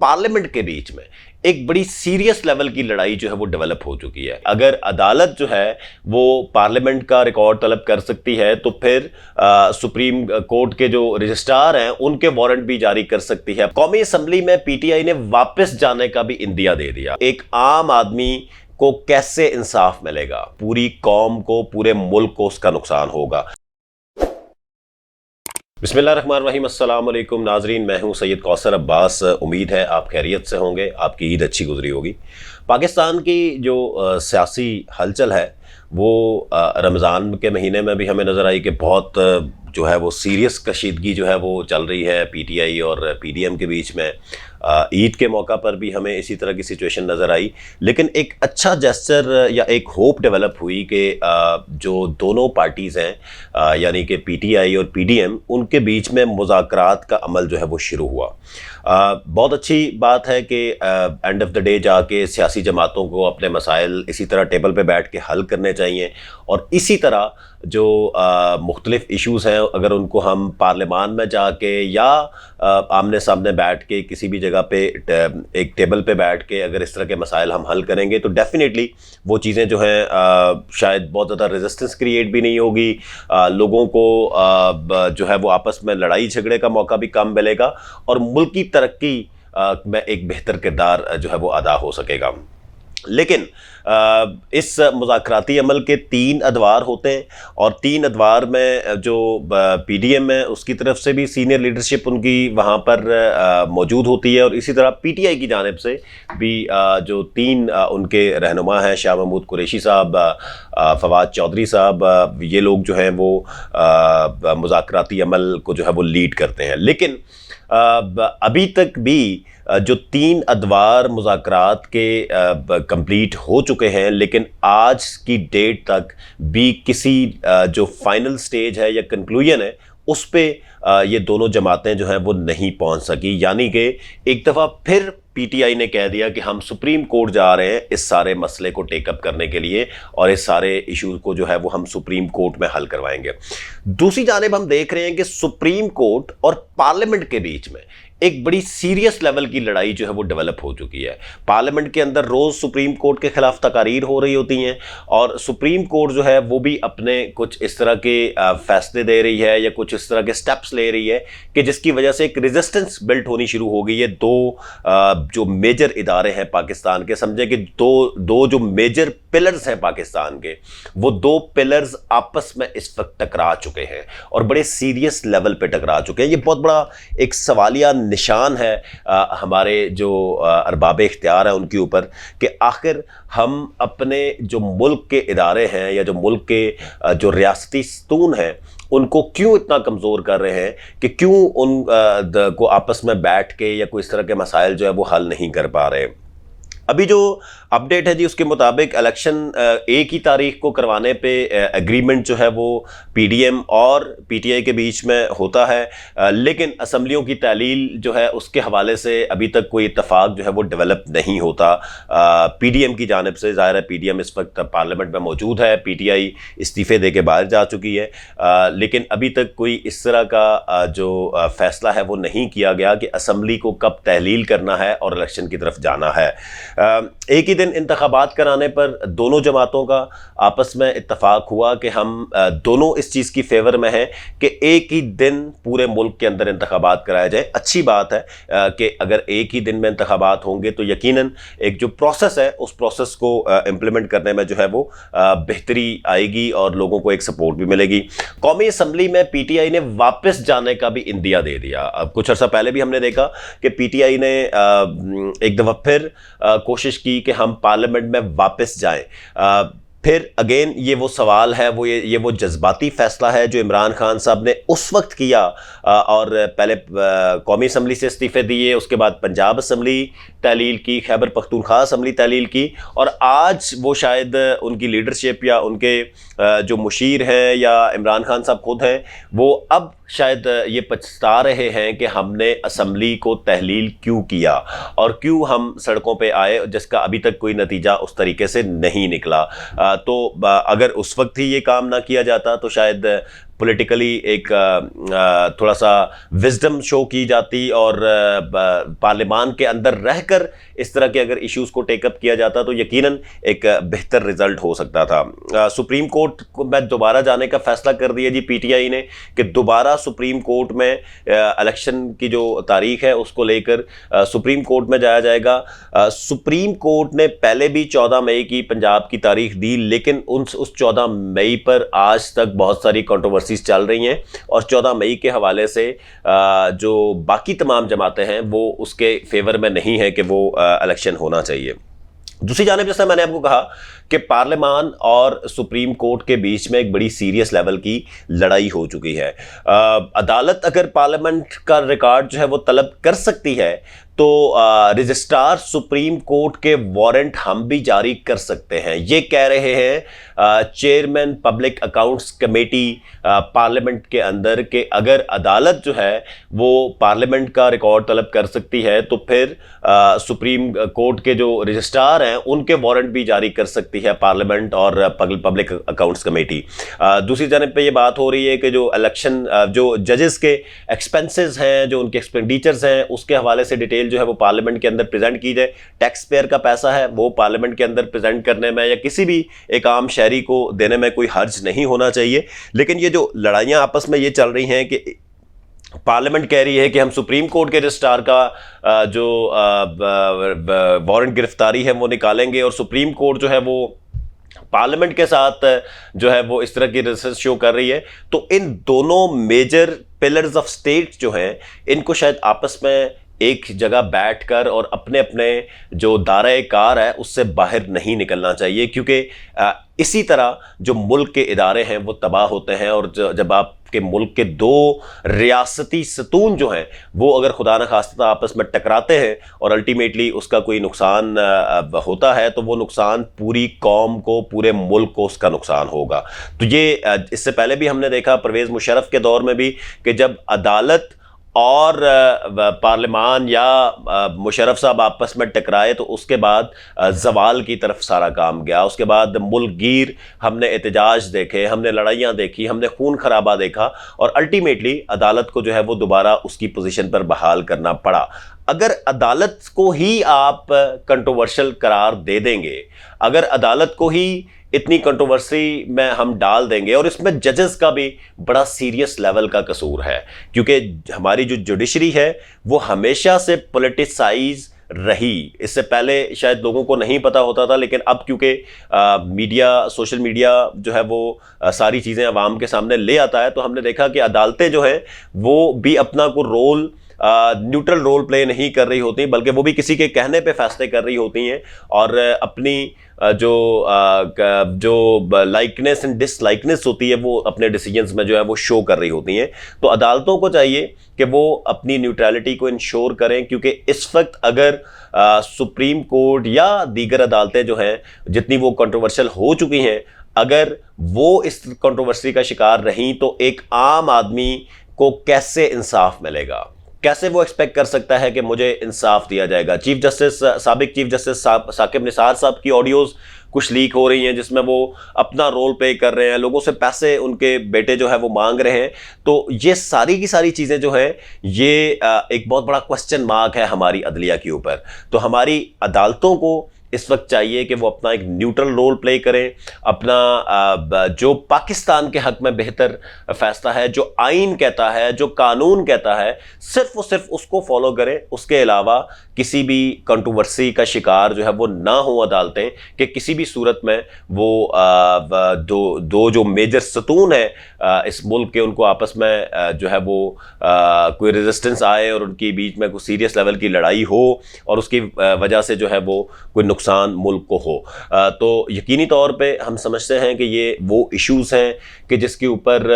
Parliament के बीच में एक बड़ी सीरियस लेवल की लड़ाई जो है वो डेवलप हो चुकी है। अगर अदालत जो है वो पार्लियामेंट का रिकॉर्ड तलब कर सकती है तो फिर सुप्रीम कोर्ट के जो रजिस्ट्रार हैं उनके वारंट भी जारी कर सकती है। कौमी असम्बली में पीटीआई ने वापस जाने का भी इंदिया दे दिया। एक आम आदमी को कैसे इंसाफ मिलेगा? पूरी कौम को, पूरे मुल्क को उसका नुकसान होगा। बिस्मिल्लाहिर्रहमानिर्रहीम, अस्सलाम वालेकुम नाजरीन, मैं हूं सैयद कौसर अब्बास। उम्मीद है आप खैरियत से होंगे, आपकी ईद अच्छी गुजरी होगी। पाकिस्तान की जो सियासी हलचल है वो रमज़ान के महीने में भी हमें नज़र आई कि बहुत जो है वो सीरियस कशीदगी जो है वो चल रही है पीटीआई और पीडीएम के बीच में। ईद के मौका पर भी हमें इसी तरह की सिचुएशन नज़र आई, लेकिन एक अच्छा जेस्चर या एक होप डेवलप हुई कि जो दोनों पार्टीज़ हैं यानी कि पीटीआई और पीडीएम, उनके बीच में मुज़ाकरात का अमल जो है वो शुरू हुआ। बहुत अच्छी बात है कि एंड ऑफ द डे जाके सियासी जमातों को अपने मसाइल इसी तरह टेबल पे बैठ के हल करने चाहिए और इसी तरह जो मुख्तलिफ इश्यूज़ हैं अगर उनको हम पार्लियामान में जाके या आमने सामने बैठ के किसी भी जगह पे एक टेबल पे बैठ के अगर इस तरह के मसाइल हम हल करेंगे तो डेफिनेटली वो चीज़ें जो हैं शायद बहुत ज़्यादा रेजिस्टेंस क्रिएट भी नहीं होगी, लोगों को जो है वो आपस में लड़ाई झगड़े का मौका भी कम मिलेगा और मुल्क की तरक्की में एक बेहतर किरदार जो है वो अदा हो सकेगा। लेकिन इस मुज़ाकराती अमल के 3 अदवार होते हैं और 3 अदवार में जो पीडीएम है उसकी तरफ से भी सीनियर लीडरशिप उनकी वहाँ पर मौजूद होती है और इसी तरह पीटीआई की जानिब से भी जो 3 उनके रहनुमा हैं, शाह महमूद कुरैशी साहब, फवाद चौधरी साहब, ये लोग जो हैं वो मुज़ाकराती अमल को जो है वो लीड करते हैं। लेकिन अभी तक भी जो 3 अदवार मुज़ाकरात के कंप्लीट हो चुके हैं, लेकिन आज की डेट तक भी किसी जो फाइनल स्टेज है या कंक्लूजन है उस पे ये दोनों जमातें जो हैं वो नहीं पहुंच सकी। यानी कि एक दफ़ा फिर पीटीआई ने कह दिया कि हम सुप्रीम कोर्ट जा रहे हैं इस सारे मसले को टेकअप करने के लिए और इस सारे इश्यूज़ को जो है वो हम सुप्रीम कोर्ट में हल करवाएंगे। दूसरी जानिब हम देख रहे हैं कि सुप्रीम कोर्ट और पार्लियामेंट के बीच में एक बड़ी सीरियस लेवल की लड़ाई जो है वो डेवलप हो चुकी है। पार्लियामेंट के अंदर रोज़ सुप्रीम कोर्ट के खिलाफ तकारीर हो रही होती हैं और सुप्रीम कोर्ट जो है वो भी अपने कुछ इस तरह के फैसले दे रही है या कुछ इस तरह के स्टेप्स ले रही है कि जिसकी वजह से एक रेजिस्टेंस बिल्ट होनी शुरू हो गई है। दो जो मेजर इदारे हैं पाकिस्तान के, समझे कि दो जो मेजर पिलर्स हैं पाकिस्तान के, वो 2 पिलर्स आपस में इस वक्त टकरा चुके हैं और बड़े सीरियस लेवल पे टकरा चुके हैं। ये बहुत बड़ा एक सवालिया निशान है हमारे जो अरबाब इख्तियार है उनके ऊपर कि आखिर हम अपने जो मुल्क के इदारे हैं या जो मुल्क के जो रियासती सतून हैं उनको क्यों इतना कमज़ोर कर रहे हैं कि क्यों उन को आपस में बैठ के या कोई इस तरह के मसाइल जो है वो हल नहीं कर पा रहे। अभी जो अपडेट है जी उसके मुताबिक इलेक्शन 1 ही तारीख को करवाने पे एग्रीमेंट जो है वो पीडीएम और पीटीआई के बीच में होता है, लेकिन असम्बलियों की तहलील जो है उसके हवाले से अभी तक कोई इत्तफाक जो है वो डेवलप नहीं होता पीडीएम की जानिब से। ज़ाहिर है पीडीएम इस वक्त पार्लियामेंट में मौजूद है, पीटीआई इस्तीफ़े दे के बाहर जा चुकी है, लेकिन अभी तक कोई इस तरह का जो फ़ैसला है वो नहीं किया गया कि असम्बली को कब तहलील करना है और इलेक्शन की तरफ जाना है। एक ही दिन इंतखाबात कराने पर दोनों जमातों का आपस में इत्तफाक हुआ कि हम दोनों इस चीज़ की फेवर में हैं कि एक ही दिन पूरे मुल्क के अंदर इंतखाबात कराए जाए। अच्छी बात है कि अगर एक ही दिन में इंतखाबात होंगे तो यकीनन एक जो प्रोसेस है उस प्रोसेस को इम्प्लीमेंट करने में जो है वो बेहतरी आएगी और लोगों को एक सपोर्ट भी मिलेगी। कौमी असम्बली में पीटीआई ने वापस जाने का भी इंदिया दे दिया। अब कुछ अर्सा पहले भी हमने देखा कि पीटीआई ने एक दफ़ा फिर कोशिश की कि हम पार्लियामेंट में वापस जाएं। फिर अगेन ये वो सवाल है, वो ये वो जज्बाती फ़ैसला है जो इमरान खान साहब ने उस वक्त किया और पहले कौमी असम्बली से इस्तीफ़े दिए, उसके बाद पंजाब असम्बली तहलील की, खैबर पख्तूनख्वा असम्बली तहलील की और आज वो शायद उनकी लीडरशिप या उनके जो मुशीर हैं या इमरान खान साहब खुद हैं वो अब शायद ये पछता रहे हैं कि हमने असम्बली को तहलील क्यों किया और क्यों हम सड़कों पे आए, जिसका अभी तक कोई नतीजा उस तरीके से नहीं निकला। तो अगर उस वक्त ही ये काम ना किया जाता तो शायद पॉलिटिकली एक थोड़ा सा विजडम शो की जाती और पार्लियामान के अंदर रहकर इस तरह के अगर इश्यूज को टेकअप किया जाता तो यकीनन एक बेहतर रिजल्ट हो सकता था। सुप्रीम कोर्ट को मैं दोबारा जाने का फैसला कर दिया जी पीटीआई ने कि दोबारा सुप्रीम कोर्ट में इलेक्शन की जो तारीख है उसको लेकर सुप्रीम कोर्ट में जाया जाएगा। सुप्रीम कोर्ट ने पहले भी 14 मई की पंजाब की तारीख दी, लेकिन उस 14 मई पर आज तक बहुत सारी कंट्रोवर्सीज चल रही हैं और 14 मई के हवाले से जो बाकी तमाम जमातें हैं वो उसके फेवर में नहीं है कि वो इलेक्शन होना चाहिए। दूसरी जानिब जैसा मैंने आपको कहा कि पार्लियामान और सुप्रीम कोर्ट के बीच में एक बड़ी सीरियस लेवल की लड़ाई हो चुकी है। अदालत अगर पार्लियामेंट का रिकॉर्ड जो है वो तलब कर सकती है तो रजिस्ट्रार सुप्रीम कोर्ट के वारंट हम भी जारी कर सकते हैं, ये कह रहे हैं chairman public accounts committee parliament के अंदर कि अगर अदालत जो है वो पार्लियामेंट का रिकॉर्ड तलब कर सकती है तो फिर सुप्रीम कोर्ट के जो रजिस्ट्रार हैं उनके वारंट भी जारी कर सकती है पार्लियामेंट और पब्लिक अकाउंट्स कमेटी। दूसरी जानब पे ये बात हो रही है कि जो इलेक्शन जो जजेस के एक्सपेंसेस हैं, जो उनके एक्सपेंडिचर्स हैं, उसके हवाले से डिटेल जो है वो पार्लियामेंट के अंदर प्रेजेंट की जाए। टैक्स पेयर का पैसा है वो पार्लियामेंट के अंदर प्रेजेंट करने में या किसी भी एक आम शहरी को देने में कोई हर्ज नहीं होना चाहिए। लेकिन ये जो लड़ाइयां आपस में ये चल रही हैं कि पार्लियामेंट कह रही है कि हम सुप्रीम कोर्ट के रजिस्ट्रार का जो वारंट गिरफ्तारी है वो निकालेंगे और सुप्रीम कोर्ट जो है वो पार्लियामेंट के साथ जो है वो इस तरह की रिसर्च शो कर रही है। तो इन दोनों मेजर पिलर्स ऑफ स्टेट जो हैं इनको शायद आपस में एक जगह बैठकर और अपने अपने जो दायरे कार है उससे बाहर नहीं निकलना चाहिए, क्योंकि इसी तरह जो मुल्क के इदारे हैं वो तबाह होते हैं। और जब आपके मुल्क के दो रियासती सतून जो हैं वो अगर खुदा न खास्ता आपस में टकराते हैं और अल्टीमेटली उसका कोई नुकसान होता है तो वो नुकसान पूरी कौम को, पूरे मुल्क को उसका नुकसान होगा। तो ये इससे पहले भी हमने देखा परवेज़ मुशर्रफ के दौर में भी कि जब अदालत और पार्लियामान या मुशर्रफ साहब आपस में टकराए तो उसके बाद जवाल की तरफ सारा काम गया। उसके बाद मुल्क गिर हमने एहतजाज देखे, हमने लड़ाइयाँ देखी, हमने खून खराबा देखा और अल्टीमेटली अदालत को जो है वो दोबारा उसकी पोजीशन पर बहाल करना पड़ा। अगर अदालत को ही आप कंट्रोवर्शियल करार दे देंगे, अगर अदालत को ही इतनी कंट्रोवर्सी में हम डाल देंगे, और इसमें जजेस का भी बड़ा सीरियस लेवल का कसूर है, क्योंकि हमारी जो जुडिशरी है वो हमेशा से पॉलिटिसाइज रही। इससे पहले शायद लोगों को नहीं पता होता था, लेकिन अब क्योंकि मीडिया, सोशल मीडिया जो है वो सारी चीज़ें अवाम के सामने ले आता है, तो हमने देखा कि अदालतें जो हैं वो भी अपना को रोल न्यूट्रल रोल प्ले नहीं कर रही होती, बल्कि वो भी किसी के कहने पे फैसले कर रही होती हैं और अपनी जो लाइकनेस एंड डिसलाइकनेस होती है वो अपने डिसीजंस में जो है वो शो कर रही होती हैं। तो अदालतों को चाहिए कि वो अपनी न्यूट्रलिटी को इंश्योर करें, क्योंकि इस वक्त अगर सुप्रीम कोर्ट या दीगर अदालतें जो हैं जितनी वो कंट्रोवर्शियल हो चुकी हैं, अगर वो इस कंट्रोवर्सी का शिकार रहीं तो एक आम आदमी को कैसे इंसाफ मिलेगा, कैसे वो एक्सपेक्ट कर सकता है कि मुझे इंसाफ दिया जाएगा। चीफ जस्टिस, साबिक चीफ जस्टिस साकिब निसार साहब की ऑडियोज़ कुछ लीक हो रही हैं जिसमें वो अपना रोल प्ले कर रहे हैं, लोगों से पैसे उनके बेटे जो है वो मांग रहे हैं। तो ये सारी की सारी चीज़ें जो है ये एक बहुत बड़ा क्वेश्चन मार्क है हमारी अदलिया के ऊपर। तो हमारी अदालतों को इस वक्त चाहिए कि वो अपना एक न्यूट्रल रोल प्ले करें, अपना जो पाकिस्तान के हक में बेहतर फैसला है, जो आइन कहता है, जो कानून कहता है, सिर्फ उसको फॉलो करें। उसके अलावा किसी भी कंट्रोवर्सी का शिकार जो है वो ना हो अदालतें, कि किसी भी सूरत में वो दो जो मेजर सतून है इस मुल्क के, उनको आपस में जो है वो कोई रेजिस्टेंस आए और उनके बीच में कोई सीरियस लेवल की लड़ाई हो और उसकी वजह से जो है वो कोई नुकसान मुल्क को हो। तो यकीनी तौर पे हम समझते हैं कि ये वो इश्यूज़ हैं कि जिसके ऊपर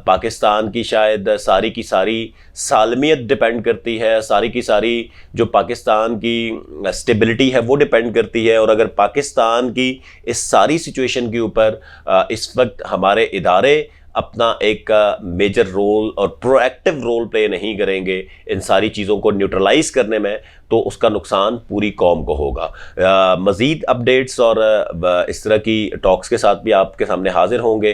पाकिस्तान की शायद सारी की सारी सालमियत डिपेंड करती है, सारी की सारी जो पाकिस्तान की स्टेबिलिटी है वो डिपेंड करती है। और अगर पाकिस्तान की इस सारी सिचुएशन के ऊपर इस वक्त हमारे इदारे अपना एक मेजर रोल और प्रोएक्टिव रोल प्ले नहीं करेंगे इन सारी चीज़ों को न्यूट्रलाइज करने में, तो تو اس کا نقصان پوری قوم کو ہوگا۔ مزید اپڈیٹس اور اس طرح کی ٹاکس کے ساتھ بھی آپ کے سامنے حاضر ہوں گے۔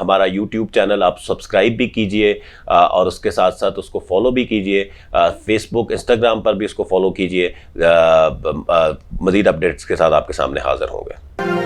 ہمارا یوٹیوب چینل آپ سبسکرائب بھی کیجئے اور اس کے ساتھ ساتھ اس کو فالو بھی کیجئے، فیس بک انسٹاگرام پر بھی اس کو فالو کیجئے۔ مزید اپڈیٹس کے ساتھ آپ کے سامنے حاضر ہوں گے۔